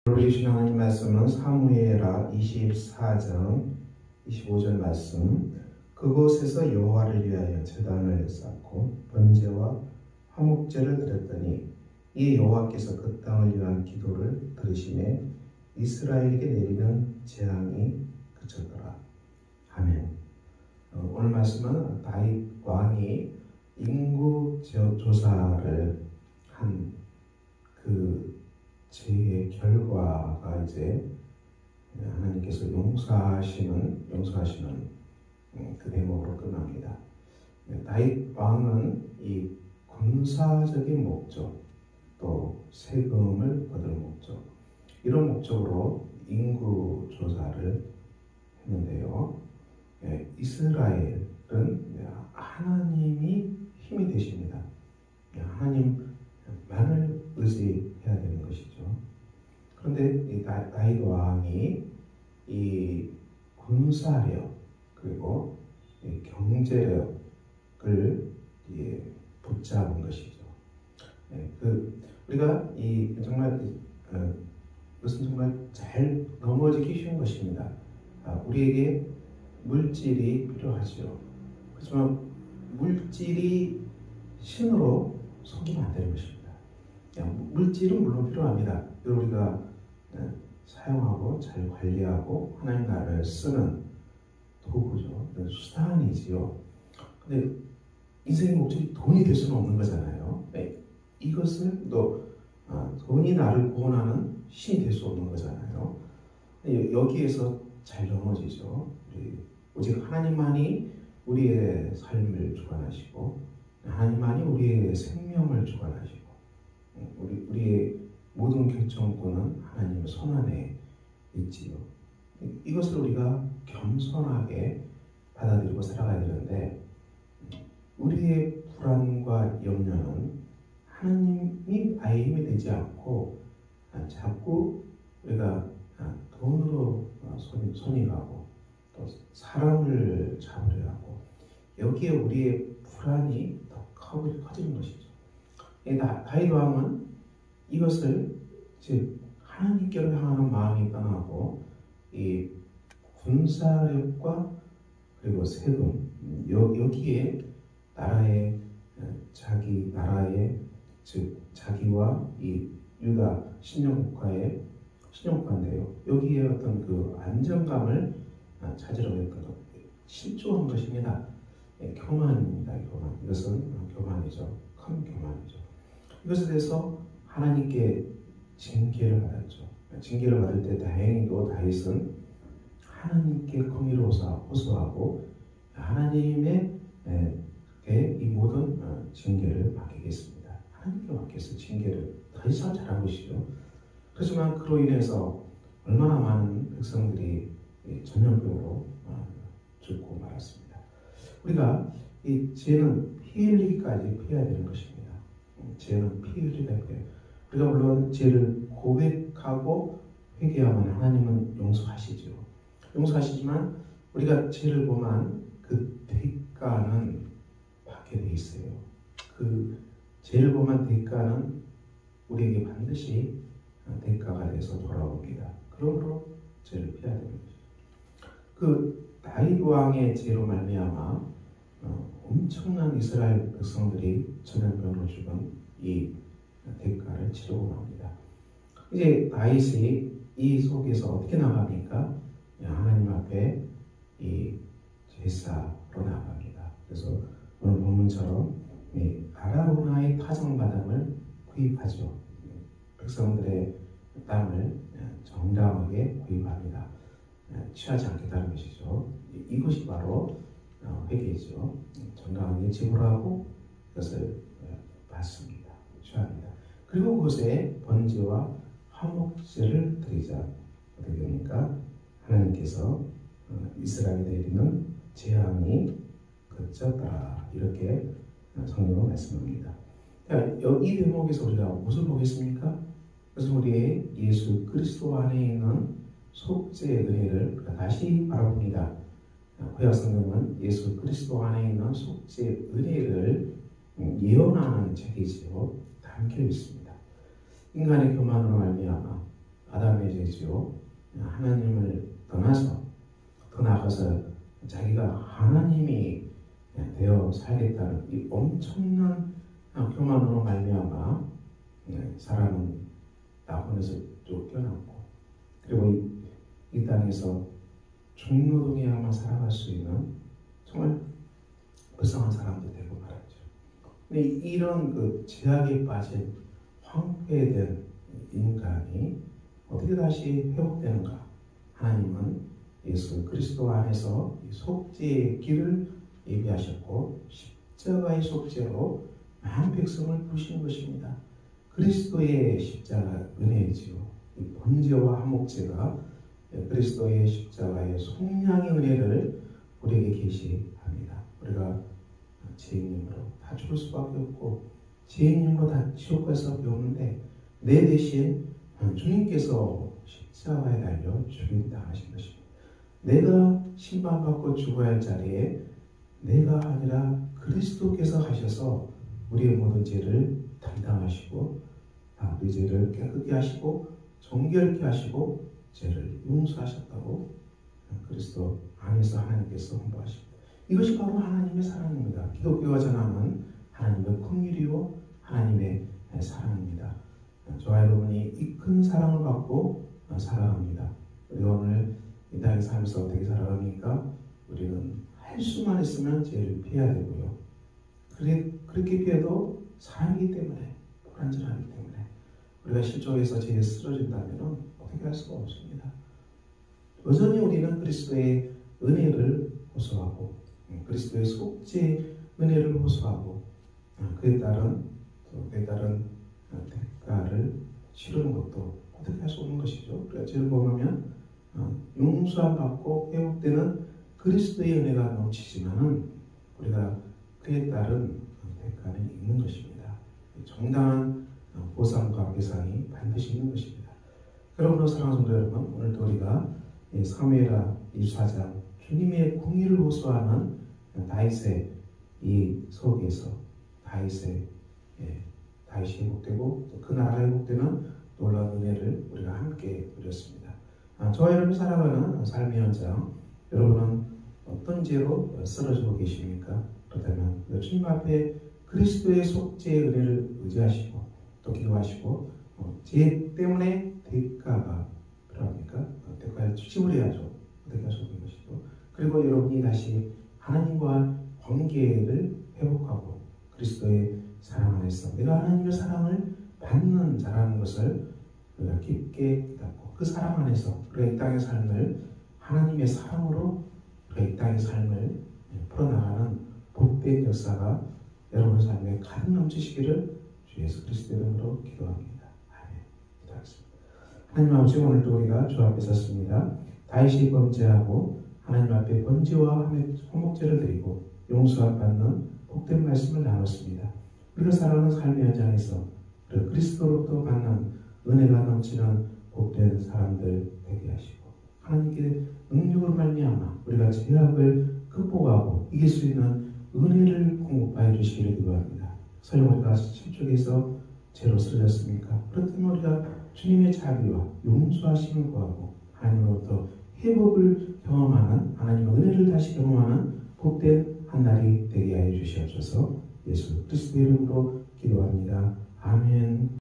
우리 주신 하나님 말씀은 사무엘하 24장 25절 말씀. 그곳에서 여호와를 위하여 제단을 쌓고 번제와 화목제를 드렸더니 이 여호와께서 그 땅을 위한 기도를 들으시매 이스라엘에게 내리는 재앙이 그쳤더라. 아멘. 오늘 말씀은 다윗 왕이 인구 조사를 한 그 죄의 결과가 이제 하나님께서 용서하시는 그 대목으로 끝납니다. 다윗 왕은 이 군사적인 목적, 또 세금을 얻을 목적, 이런 목적으로 인구 조사를 했는데요. 이스라엘은 하나님이 힘이 되십니다. 하나님만을 의지해야 되는 것이죠. 그런데 이 다윗 왕이 이 군사력 그리고 이 경제력을 붙잡은 것이죠. 우리가 이것은 정말 잘 넘어지기 쉬운 것입니다. 우리에게 물질이 필요하죠. 그렇지만 물질이 신으로 속이면 안 되는 것입니다. 물질은 물론 필요합니다. 우리가 사용하고 잘 관리하고 하나님 나라를 쓰는 도구죠. 수단이지요. 근데 인생의 목적이 돈이 될 수는 없는 거잖아요. 이것을 돈이 나를 구원하는 신이 될 수 없는 거잖아요. 여기에서 잘 넘어지죠. 오직 하나님만이 우리의 삶을 주관하시고 하나님만이 우리의 생명을 주관하시고 우리의 모든 결정권은 하나님의 손 안에 있지요. 이것을 우리가 겸손하게 받아들이고 살아가야 되는데 우리의 불안과 염려는 하나님이 아예 힘이 되지 않고 자꾸 우리가 돈으로 손이 가고 또 사람을 잡으려 하고 여기에 우리의 불안이 더 커지는 것이죠. 다윗 왕은 이것을 즉 하나님께로 향하는 마음이 떠나고 이 군사력과 그리고 세금 여기에 자기와 이 유다 신령국가인데요. 여기에 어떤 그 안정감을 찾으려고 했거든요. 실조한 것입니다. 교만입니다. 교만. 이것은 교만이죠. 큰 교만이죠. 이것에 대해서 하나님께 징계를 받았죠. 징계를 받을 때 다행히도 다윗은 하나님께 공의를 호소하고 하나님의 이 모든 징계를 맡기겠습니다. 하나님께 맡겨서 징계를 더 이상 잘하고 계시죠. 그렇지만 그로 인해서 얼마나 많은 백성들이 전염병으로 죽고 말았습니다. 우리가 이 죄는 피 흘리기까지 피해야 되는 것입니다. 죄는 피 흘리기까지 피해요. 우리가 물론 죄를 고백하고 회개하면 하나님은 용서하시죠. 용서하시지만 우리가 죄를 범한 그 대가는 받게 돼 있어요. 그 죄를 범한 대가는 우리에게 반드시 대가가 돼서 돌아옵니다. 그러므로 죄를 피해야 됩니다. 그 다윗 왕의 죄로 말미암아 엄청난 이스라엘 백성들이 전염병으로 죽은 이 대가를 치르고 납니다. 이제 다윗이 이 속에서 어떻게 나갑니까? 하나님 앞에 이 제사로 나갑니다. 그래서 오늘 본문처럼 아라우나의 타작마당을 구입하죠. 백성들의 땅을 정당하게 구입합니다. 취하지 않겠다는 것이죠. 이것이 바로 회개죠. 정당하게 지불하고 그것을 받습니다. 취합니다. 그리고 그것에 번제와 화목제를 드리자. 어떻게 됩니까? 하나님께서 이스라엘에 내리는 재앙이 그쳤더라. 이렇게 성경은 말씀합니다. 이 대목에서 우리가 무엇을 보겠습니까? 그래서 우리의 예수 그리스도 안에 있는 속죄의 은혜를 다시 바라봅니다. 구약 성경은 예수 그리스도 안에 있는 속죄의 은혜를 예언하는 책이지요. 담겨 있습니다. 인간의 교만으로 말미암아 아담 문제지요. 하나님을 떠나서 더 나아가서 자기가 하나님이 되어 살겠다는 이 엄청난 교만으로 말미암아 사람은 낙원에서 쫓겨났고, 그리고 이 땅에서 중노동해야만 살아갈 수 있는 정말 불쌍한 사람들이 되고 말았죠. 근데 이런 그 죄악에 빠진 황폐된 인간이 어떻게 다시 회복되는가? 하나님은 예수 그리스도 안에서 이 속죄의 길을 예비하셨고 십자가의 속죄로 많은 백성을 부르신 것입니다. 그리스도의 십자가 은혜이지요. 이 번제와 화목제가 그리스도의 십자가의 속량의 은혜를 우리에게 계시합니다. 우리가 죄인님으로 다 죽을 수밖에 없고 죄인님으로 다 지옥 가서 배우는데 내 대신 주님께서 십자가에 달려 죽임당하신 것입니다. 내가 심판받고 죽어야 할 자리에 내가 아니라 그리스도께서 하셔서 우리의 모든 죄를 담당하시고 우리 죄를 깨끗게 하시고 정결케 하시고 죄를 용서하셨다고 그리스도 안에서 하나님께서 홍보하십니다. 이것이 바로 하나님의 사랑입니다. 기독교가 전하는 하나님의 긍휼이요 하나님의 사랑입니다. 저와 여러분이 이 큰 사랑을 받고 살아갑니다. 우리가 오늘 이 땅에 살면서 어떻게 살아갑니까? 우리는 할 수만 있으면 죄를 피해야 되고요. 그렇게 피해도 사랑이기 때문에, 불완전하기 때문에 우리가 실족해서 죄에 쓰러진다면 어떻게 할 수가 없습니다. 여전히 우리는 그리스도의 은혜를 호소하고 그리스도의 속죄의 은혜를 호소하고 그에 따른 대가를 치르는 것도 어떻게 할 수 없는 것이죠. 그래서 죄를 범하면 용서함 받고 회복되는 그리스도의 은혜가 넘치지만은 우리가 그에 따른 대가는 있는 것입니다. 정당한 보상과 배상이 반드시 있는 것입니다. 그러므로 사랑하는 성도 여러분, 오늘도 우리가 사무엘하 24장 주님의 공의를 호소하는 다윗의 이 속에서 다윗이 회복되고 또 그 나라가 회복되는 놀라운 은혜를 우리가 함께 누렸습니다. 저와 여러분이 살아가는 삶의 현장, 여러분은 어떤 죄로 쓰러지고 계십니까? 그렇다면 주님 앞에 그리스도의 속죄의 은혜를 의지하시고 또 기도하시고 죄 때문에 대가가 필요합니까? 대가를 지불해야죠. 어떻게 할 수 없는 것이고, 그리고 여러분이 다시 하나님과 관계를 회복하고 그리스도의 사랑 안에서 내가 하나님의 사랑을 받는 자라는 것을 우리가 깊게 깨닫고 그 사랑 안에서 우리가 이 땅의 삶을 하나님의 사랑으로 우리가 이 땅의 삶을 풀어나가는 복된 역사가 여러분의 삶에 가득 넘치시기를 주 예수 그리스도의 이름으로 기도합니다. 아멘. 기도하겠습니다. 하나님 아버지, 오늘도 우리가 주 앞에 섰습니다. 다윗이 범죄하고 하나님 앞에 번제와 화목제를 드리고 용서를 받는 복된 말씀을 나눴습니다. 우리가 살아가는 삶의 현장에서 그리스도로부터 받는 은혜가 넘치는 복된 사람들 되게 하시고 하나님께 능력으로 말미암아 우리가 죄악을 극복하고 이길 수 있는 은혜를 공급하여 주시기를 기도합니다. 설령 우리가 실족해서 죄로 쓰러졌습니까? 그렇다면 우리가 주님의 자비와 용서하심을 구하고 하나님으로부터 회복을 경험하는, 하나님의 은혜를 다시 경험하는 복된 한 날이 되게 하여 주시옵소서. 예수 그리스도의 이름으로 기도합니다. 아멘.